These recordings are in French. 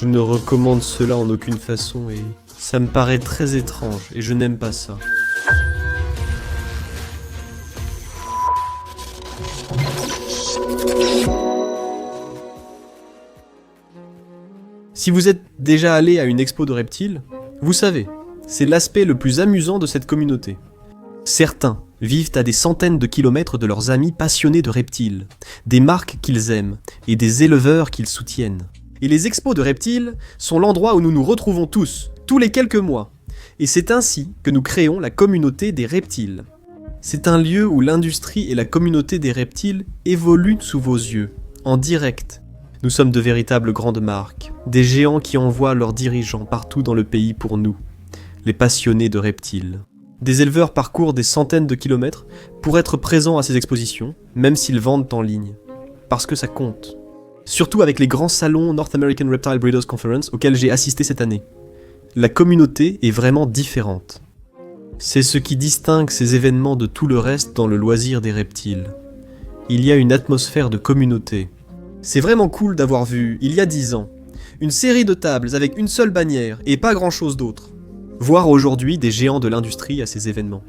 Je ne recommande cela en aucune façon et ça me paraît très étrange et je n'aime pas ça. Si vous êtes déjà allé à une expo de reptiles, vous savez, c'est l'aspect le plus amusant de cette communauté. Certains vivent à des centaines de kilomètres de leurs amis passionnés de reptiles, des marques qu'ils aiment et des éleveurs qu'ils soutiennent. Et les expos de reptiles sont l'endroit où nous nous retrouvons tous les quelques mois. Et c'est ainsi que nous créons la communauté des reptiles. C'est un lieu où l'industrie et la communauté des reptiles évoluent sous vos yeux, en direct. Nous sommes de véritables grandes marques, des géants qui envoient leurs dirigeants partout dans le pays pour nous, les passionnés de reptiles. Des éleveurs parcourent des centaines de kilomètres pour être présents à ces expositions, même s'ils vendent en ligne. Parce que ça compte. Surtout avec les grands salons North American Reptile Breeders Conference auxquels j'ai assisté cette année. La communauté est vraiment différente. C'est ce qui distingue ces événements de tout le reste dans le loisir des reptiles. Il y a une atmosphère de communauté. C'est vraiment cool d'avoir vu, il y a 10 ans, une série de tables avec une seule bannière et pas grand chose d'autre. Voir aujourd'hui des géants de l'industrie à ces événements.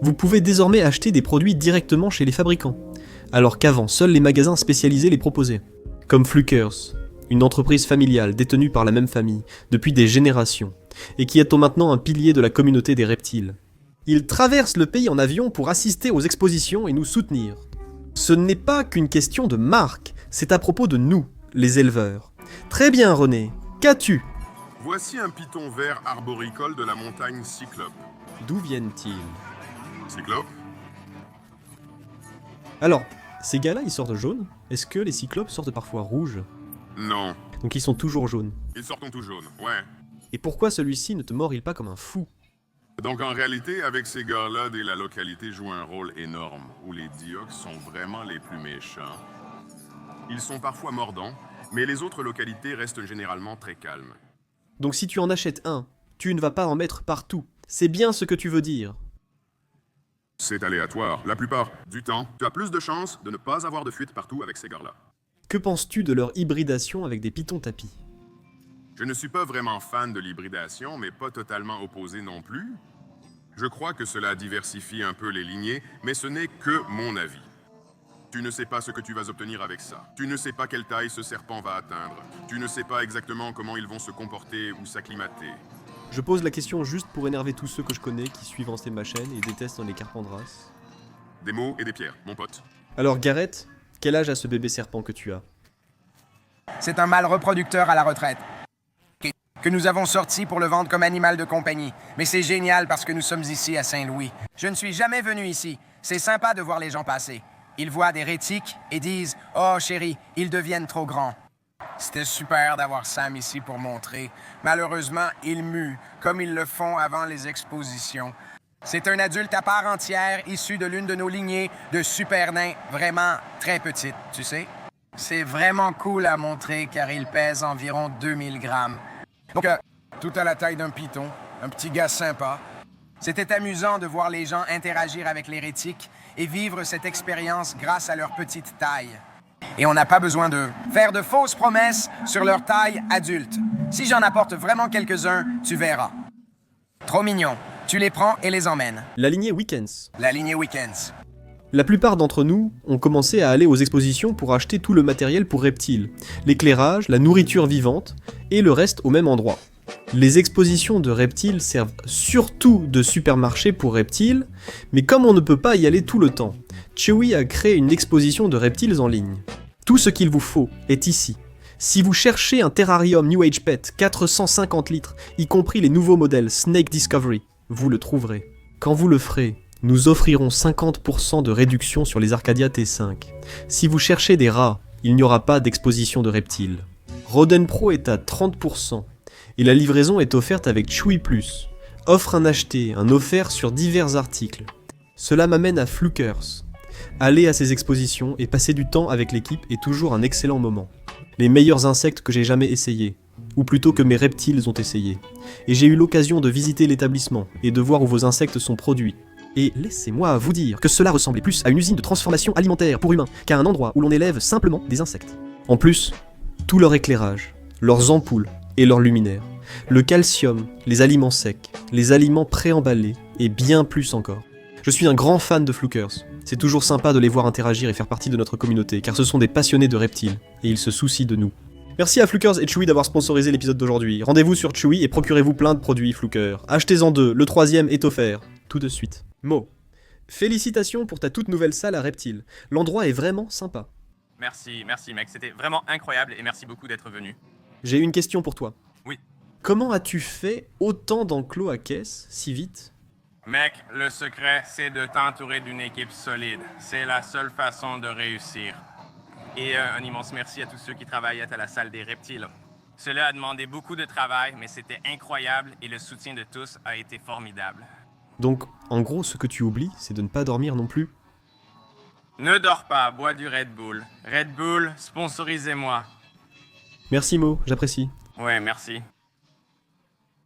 Vous pouvez désormais acheter des produits directement chez les fabricants, alors qu'avant, seuls les magasins spécialisés les proposaient. Comme Flukers, une entreprise familiale détenue par la même famille depuis des générations, et qui est maintenant un pilier de la communauté des reptiles. Ils traversent le pays en avion pour assister aux expositions et nous soutenir. Ce n'est pas qu'une question de marque, c'est à propos de nous, les éleveurs. Très bien René, qu'as-tu ? Voici un python vert arboricole de la montagne Cyclope. D'où viennent-ils ? Cyclope ? Alors, ces gars-là, ils sortent jaunes. Est-ce que les cyclopes sortent parfois rouges ? Non. Donc ils sont toujours jaunes. Ils sortent tout jaunes, ouais. Et pourquoi celui-ci ne te mord-il pas comme un fou ? Donc en réalité, avec ces gars-là, la localité joue un rôle énorme, où les dioxes sont vraiment les plus méchants. Ils sont parfois mordants, mais les autres localités restent généralement très calmes. Donc si tu en achètes un, tu ne vas pas en mettre partout. C'est bien ce que tu veux dire. C'est aléatoire. La plupart du temps, tu as plus de chances de ne pas avoir de fuite partout avec ces gars-là. Que penses-tu de leur hybridation avec des pitons tapis ? Je ne suis pas vraiment fan de l'hybridation, mais pas totalement opposé non plus. Je crois que cela diversifie un peu les lignées, mais ce n'est que mon avis. Tu ne sais pas ce que tu vas obtenir avec ça. Tu ne sais pas quelle taille ce serpent va atteindre. Tu ne sais pas exactement comment ils vont se comporter ou s'acclimater. Je pose la question juste pour énerver tous ceux que je connais qui suivent ma chaîne et détestent les carpendras. Des mots et des pierres, mon pote. Alors Gareth, quel âge a ce bébé serpent que tu as ? C'est un mâle reproducteur à la retraite, que nous avons sorti pour le vendre comme animal de compagnie. Mais c'est génial parce que nous sommes ici à Saint-Louis. Je ne suis jamais venu ici. C'est sympa de voir les gens passer. Ils voient des rétiques et disent « Oh chérie, ils deviennent trop grands ». C'était super d'avoir Sam ici pour montrer. Malheureusement, il mue, comme ils le font avant les expositions. C'est un adulte à part entière, issu de l'une de nos lignées de super nains, vraiment très petites, tu sais. C'est vraiment cool à montrer car il pèse environ 2000 grammes. Donc, tout à la taille d'un python, un petit gars sympa. C'était amusant de voir les gens interagir avec les rétiques et vivre cette expérience grâce à leur petite taille. Et on n'a pas besoin de faire de fausses promesses sur leur taille adulte. Si j'en apporte vraiment quelques-uns, tu verras. Trop mignon. Tu les prends et les emmènes. La lignée Weekends. La lignée Weekends. La plupart d'entre nous ont commencé à aller aux expositions pour acheter tout le matériel pour reptiles, l'éclairage, la nourriture vivante, et le reste au même endroit. Les expositions de reptiles servent surtout de supermarché pour reptiles, mais comme on ne peut pas y aller tout le temps, Chewy a créé une exposition de reptiles en ligne. Tout ce qu'il vous faut est ici. Si vous cherchez un terrarium New Age Pet 450 litres, y compris les nouveaux modèles Snake Discovery, vous le trouverez. Quand vous le ferez, nous offrirons 50% de réduction sur les Arcadia T5. Si vous cherchez des rats, il n'y aura pas d'exposition de reptiles. Roden Pro est à 30%, et la livraison est offerte avec Chewy Plus. Offre un acheté, un offert sur divers articles. Cela m'amène à Flukers. Aller à ces expositions et passer du temps avec l'équipe est toujours un excellent moment. Les meilleurs insectes que j'ai jamais essayés, ou plutôt que mes reptiles ont essayé. Et j'ai eu l'occasion de visiter l'établissement et de voir où vos insectes sont produits. Et laissez-moi vous dire que cela ressemblait plus à une usine de transformation alimentaire pour humains qu'à un endroit où l'on élève simplement des insectes. En plus, tout leur éclairage, leurs ampoules et leurs luminaires, le calcium, les aliments secs, les aliments préemballés et bien plus encore. Je suis un grand fan de Flookers. C'est toujours sympa de les voir interagir et faire partie de notre communauté, car ce sont des passionnés de reptiles, et ils se soucient de nous. Merci à Flookers et Chewy d'avoir sponsorisé l'épisode d'aujourd'hui. Rendez-vous sur Chewy et procurez-vous plein de produits Flookers. Achetez-en 2, le 3e est offert. Tout de suite. Mo, félicitations pour ta toute nouvelle salle à reptiles. L'endroit est vraiment sympa. Merci mec, c'était vraiment incroyable et merci beaucoup d'être venu. J'ai une question pour toi. Oui. Comment as-tu fait autant d'enclos à caisse, si vite? Mec, le secret, c'est de t'entourer d'une équipe solide. C'est la seule façon de réussir. Et un immense merci à tous ceux qui travaillaient à la salle des reptiles. Cela a demandé beaucoup de travail, mais c'était incroyable et le soutien de tous a été formidable. Donc, en gros, ce que tu oublies, c'est de ne pas dormir non plus. Ne dors pas, bois du Red Bull. Red Bull, sponsorisez-moi. Merci Mo, j'apprécie. Ouais, merci.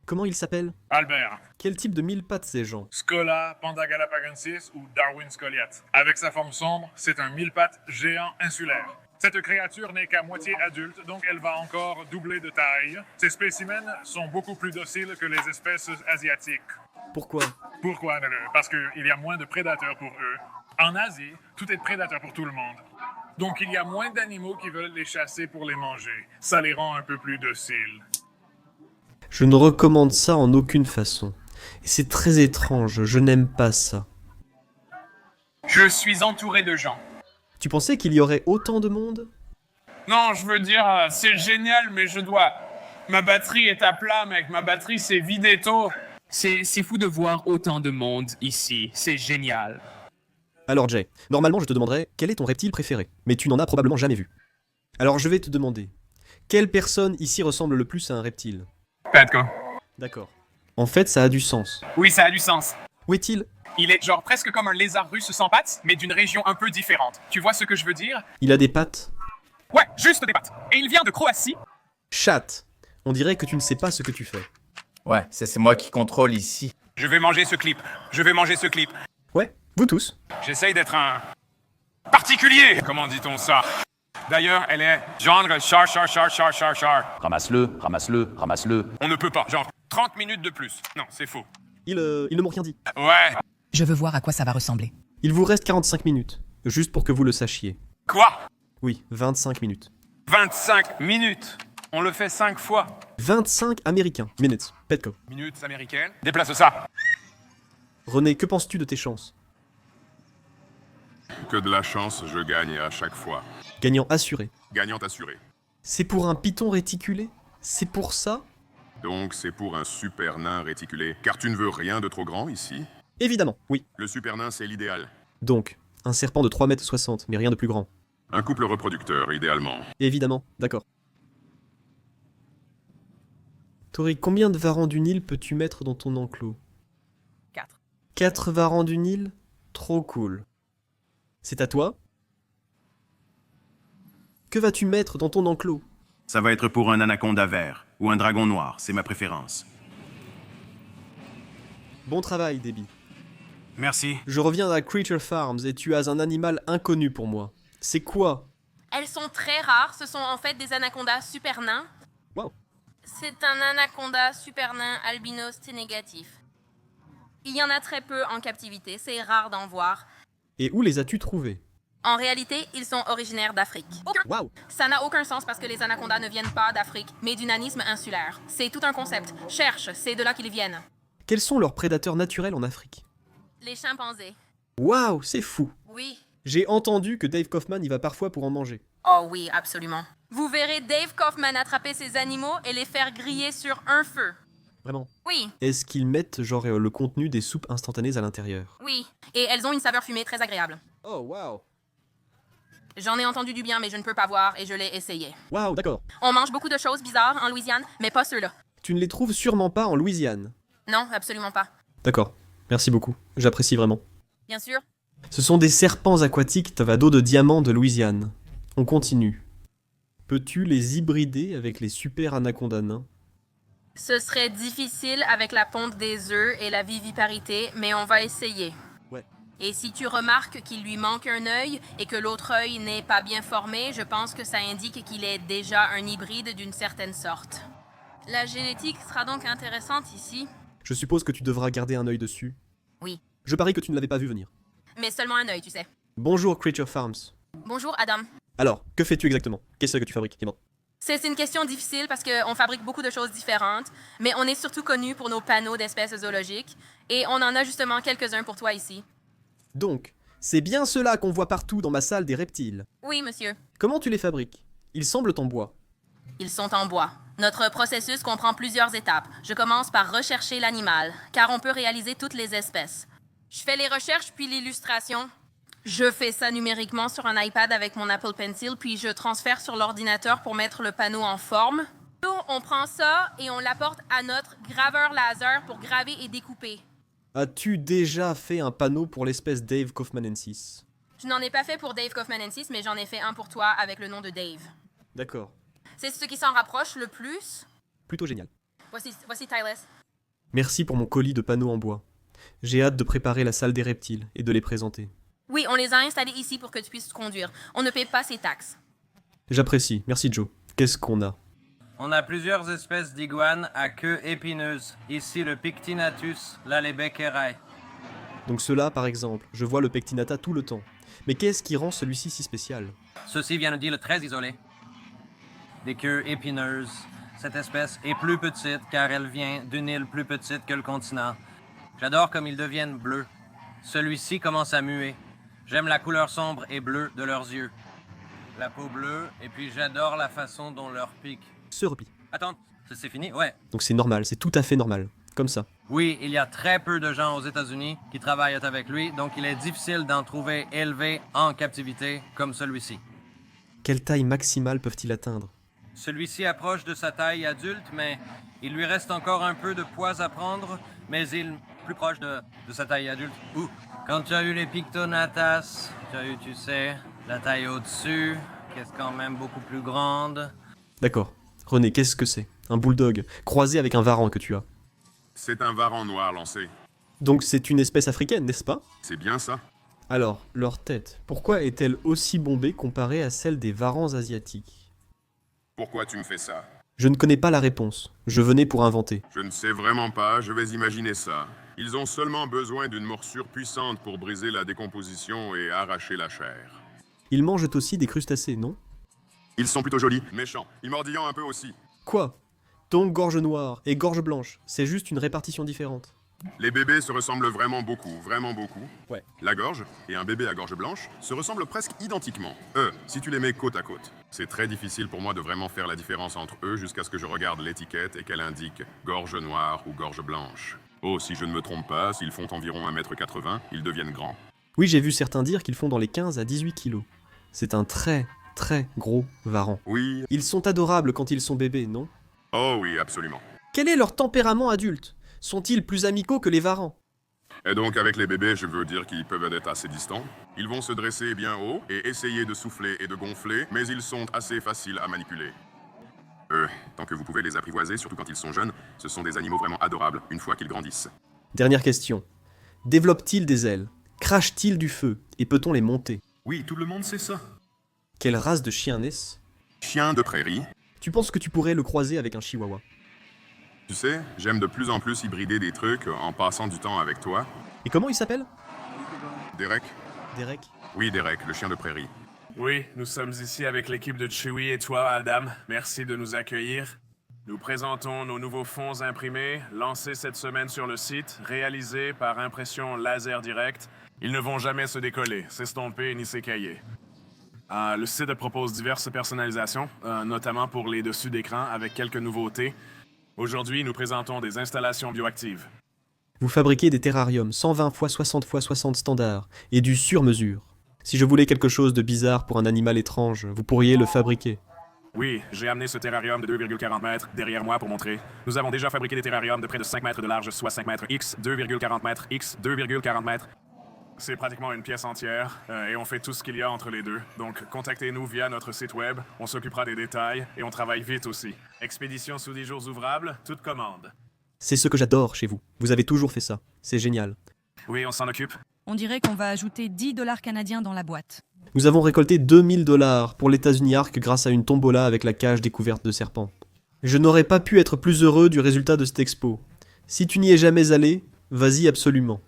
Comment ils s'appellent? Albert, Quel type de mille pattes ces gens? Scola pandagalapagensis ou Darwin scoliate. Avec sa forme sombre, c'est un mille-pattes géant insulaire. Cette créature n'est qu'à moitié adulte, donc elle va encore doubler de taille. Ces spécimens sont beaucoup plus dociles que les espèces asiatiques. Pourquoi? Pourquoi? Parce qu'il y a moins de prédateurs pour eux. En Asie, tout est prédateur pour tout le monde. Donc il y a moins d'animaux qui veulent les chasser pour les manger. Ça les rend un peu plus dociles. Je ne recommande ça en aucune façon. Et c'est très étrange, je n'aime pas ça. Je suis entouré de gens. Tu pensais qu'il y aurait autant de monde? Non, je veux dire, c'est génial, mais je dois... Ma batterie est à plat, mec. Ma batterie s'est vidée tôt. C'est fou de voir autant de monde ici. C'est génial. Alors Jay, normalement je te demanderais quel est ton reptile préféré, mais tu n'en as probablement jamais vu. Alors je vais te demander, quelle personne ici ressemble le plus à un reptile? Petko. D'accord. En fait ça a du sens. Oui, ça a du sens. Où est-il? Il est genre presque comme un lézard russe sans pattes, mais d'une région un peu différente. Tu vois ce que je veux dire? Il a des pattes? Ouais, juste des pattes. Et il vient de Croatie. Chat! On dirait que tu ne sais pas ce que tu fais. Ouais, c'est moi qui contrôle ici. Je vais manger ce clip. Je vais manger ce clip. Ouais, vous tous. J'essaye d'être un... particulier. Comment dit-on ça? D'ailleurs, elle est genre char. Ramasse-le. On ne peut pas. Genre 30 minutes de plus. Non, c'est faux. Ils ne m'ont rien dit. Ouais. Je veux voir à quoi ça va ressembler. Il vous reste 45 minutes, juste pour que vous le sachiez. Quoi? Oui, 25 minutes. 25 minutes. On le fait 5 fois. 25 américains. Minutes. Petco. Minutes américaines. Déplace ça. René, que penses-tu de tes chances? Que de la chance, je gagne à chaque fois. Gagnant assuré. Gagnant assuré. C'est pour un python réticulé? C'est pour ça? Donc c'est pour un super nain réticulé. Car tu ne veux rien de trop grand ici? Évidemment, oui. Le super nain, c'est l'idéal. Donc, un serpent de 3,60 m, mais rien de plus grand. Un couple reproducteur, idéalement. Évidemment, d'accord. Tori, combien de varans du Nil peux-tu mettre dans ton enclos? 4. 4 varans du Nil? Trop cool. C'est à toi? Que vas-tu mettre dans ton enclos? Ça va être pour un anaconda vert ou un dragon noir, c'est ma préférence. Bon travail, Debbie. Merci. Je reviens à Creature Farms et tu as un animal inconnu pour moi. C'est quoi? Elles sont très rares, ce sont en fait des anacondas super nains. Wow. C'est un anaconda super nain albinos T négatif. Il y en a très peu en captivité, c'est rare d'en voir. Et où les as-tu trouvés? En réalité, ils sont originaires d'Afrique. Waouh! Ça n'a aucun sens parce que les anacondas ne viennent pas d'Afrique, mais du nanisme insulaire. C'est tout un concept. Cherche, c'est de là qu'ils viennent. Quels sont leurs prédateurs naturels en Afrique? Les chimpanzés. Waouh, c'est fou! Oui. J'ai entendu que Dave Kaufman y va parfois pour en manger. Oh oui, absolument. Vous verrez Dave Kaufman attraper ces animaux et les faire griller sur un feu. Vraiment? Oui, Est-ce qu'ils mettent genre le contenu des soupes instantanées à l'intérieur? oui. Et elles ont une saveur fumée très agréable. Oh waouh! J'en ai entendu du bien, mais je ne peux pas voir et je l'ai essayé. Waouh, d'accord. On mange beaucoup de choses bizarres en Louisiane, mais pas ceux-là. Tu ne les trouves sûrement pas en Louisiane. Non, absolument pas. D'accord. Merci beaucoup. J'apprécie vraiment. Bien sûr. Ce sont des serpents aquatiques Tavado de diamant de Louisiane. On continue. Peux-tu les hybrider avec les super anacondas nains? Ce serait difficile avec la ponte des œufs et la viviparité, mais on va essayer. Ouais. Et si tu remarques qu'il lui manque un œil et que l'autre œil n'est pas bien formé, je pense que ça indique qu'il est déjà un hybride d'une certaine sorte. La génétique sera donc intéressante ici. Je suppose que tu devras garder un œil dessus. Oui. Je parie que tu ne l'avais pas vu venir. Mais seulement un œil, tu sais. Bonjour Creature Farms. Bonjour, Adam. Alors, que fais-tu exactement? Qu'est-ce que tu fabriques? Dis-moi. C'est une question difficile parce qu'on fabrique beaucoup de choses différentes, mais on est surtout connu pour nos panneaux d'espèces zoologiques, et on en a justement quelques-uns pour toi ici. Donc, c'est bien ceux-là qu'on voit partout dans ma salle des reptiles. Oui, monsieur. Comment tu les fabriques? Ils semblent en bois. Ils sont en bois. Notre processus comprend plusieurs étapes. Je commence par rechercher l'animal, car on peut réaliser toutes les espèces. Je fais les recherches puis l'illustration. Je fais ça numériquement sur un iPad avec mon Apple Pencil, puis je transfère sur l'ordinateur pour mettre le panneau en forme. On prend ça et on l'apporte à notre graveur laser pour graver et découper. As-tu déjà fait un panneau pour l'espèce Dave Kaufmanensis? Je n'en ai pas fait pour Dave Kaufmanensis, mais j'en ai fait un pour toi avec le nom de Dave. D'accord. C'est ce qui s'en rapproche le plus. Plutôt génial. Voici Tylus. Merci pour mon colis de panneaux en bois. J'ai hâte de préparer la salle des reptiles et de les présenter. Oui, on les a installés ici pour que tu puisses conduire. On ne paie pas ces taxes. J'apprécie. Merci Joe. Qu'est-ce qu'on a? On a plusieurs espèces d'iguanes à queue épineuse. Ici le Pictinatus, là les Beckerae. Donc ceux-là, par exemple, je vois le pectinata tout le temps. Mais qu'est-ce qui rend celui-ci si spécial? Ceci vient de îles très isolées. Des queues épineuses. Cette espèce est plus petite car elle vient d'une île plus petite que le continent. J'adore comme ils deviennent bleus. Celui-ci commence à muer. J'aime la couleur sombre et bleue de leurs yeux. La peau bleue, et puis j'adore la façon dont leur pique. Se replie. Attends, c'est fini? Ouais. Donc c'est normal, c'est tout à fait normal. Comme ça. Oui, il y a très peu de gens aux États-Unis qui travaillent avec lui, donc il est difficile d'en trouver élevés en captivité comme celui-ci. Quelle taille maximale peuvent-ils atteindre? Celui-ci approche de sa taille adulte, mais il lui reste encore un peu de poids à prendre, mais il est plus proche de sa taille adulte. Ouh. Quand tu as eu les Pictonatas, tu as eu, tu sais, la taille au-dessus, qui est quand même beaucoup plus grande. D'accord. René, qu'est-ce que c'est? Un bulldog, croisé avec un varan que tu as. C'est un varan noir lancé. Donc c'est une espèce africaine, n'est-ce pas? C'est bien ça. Alors, leur tête, pourquoi est-elle aussi bombée comparée à celle des varans asiatiques? Pourquoi tu me fais ça? Je ne connais pas la réponse. Je venais pour inventer. Je ne sais vraiment pas, je vais imaginer ça. Ils ont seulement besoin d'une morsure puissante pour briser la décomposition et arracher la chair. Ils mangent aussi des crustacés, non? Ils sont plutôt jolis, méchants, immordillants un peu aussi. Quoi? Donc gorge noire et gorge blanche, c'est juste une répartition différente. Les bébés se ressemblent vraiment beaucoup, vraiment beaucoup. Ouais. La gorge et un bébé à gorge blanche se ressemblent presque identiquement. Si tu les mets côte à côte. C'est très difficile pour moi de vraiment faire la différence entre eux jusqu'à ce que je regarde l'étiquette et qu'elle indique gorge noire ou gorge blanche. Oh, si je ne me trompe pas, s'ils font environ 1,80 m, ils deviennent grands. Oui, j'ai vu certains dire qu'ils font dans les 15 à 18 kilos. C'est un très, très gros varan. Oui. Ils sont adorables quand ils sont bébés, non? Oh oui, absolument. Quel est leur tempérament adulte? Sont-ils plus amicaux que les varans? Et donc avec les bébés, je veux dire qu'ils peuvent être assez distants. Ils vont se dresser bien haut et essayer de souffler et de gonfler, mais ils sont assez faciles à manipuler. Tant que vous pouvez les apprivoiser, surtout quand ils sont jeunes, ce sont des animaux vraiment adorables une fois qu'ils grandissent. Dernière question. Développent-ils des ailes? Crachent-ils du feu? Et peut-on les monter? Oui, tout le monde sait ça. Quelle race de chien est-ce? Chien de prairie. Tu penses que tu pourrais le croiser avec un chihuahua? Tu sais, j'aime de plus en plus hybrider des trucs en passant du temps avec toi. Et comment il s'appelle? Derek? Derek? Oui, Derek, le chien de prairie. Oui, nous sommes ici avec l'équipe de Chewie et toi, Adam. Merci de nous accueillir. Nous présentons nos nouveaux fonds imprimés, lancés cette semaine sur le site, réalisés par impression laser directe. Ils ne vont jamais se décoller, s'estomper ni s'écailler. Le site propose diverses personnalisations, notamment pour les dessus d'écran avec quelques nouveautés. Aujourd'hui, nous présentons des installations bioactives. Vous fabriquez des terrariums 120 x 60 x 60 standards et du sur-mesure. Si je voulais quelque chose de bizarre pour un animal étrange, vous pourriez le fabriquer. Oui, j'ai amené ce terrarium de 2,40 mètres derrière moi pour montrer. Nous avons déjà fabriqué des terrariums de près de 5 mètres de large, soit 5 mètres x 2,40 mètres x 2,40 mètres. C'est pratiquement une pièce entière, et on fait tout ce qu'il y a entre les deux. Donc, contactez-nous via notre site web, on s'occupera des détails, et on travaille vite aussi. Expédition sous 10 jours ouvrables, toute commande. C'est ce que j'adore chez vous. Vous avez toujours fait ça. C'est génial. Oui, on s'en occupe. On dirait qu'on va ajouter 10 $ canadiens dans la boîte. Nous avons récolté 2000 $ pour l'États-Unis Arc grâce à une tombola avec la cage découverte de serpents. Je n'aurais pas pu être plus heureux du résultat de cette expo. Si tu n'y es jamais allé, vas-y absolument.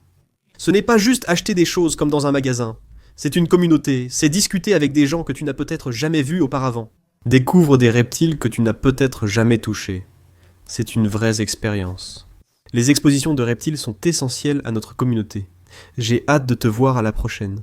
Ce n'est pas juste acheter des choses comme dans un magasin. C'est une communauté, c'est discuter avec des gens que tu n'as peut-être jamais vus auparavant. Découvre des reptiles que tu n'as peut-être jamais touchés. C'est une vraie expérience. Les expositions de reptiles sont essentielles à notre communauté. J'ai hâte de te voir à la prochaine.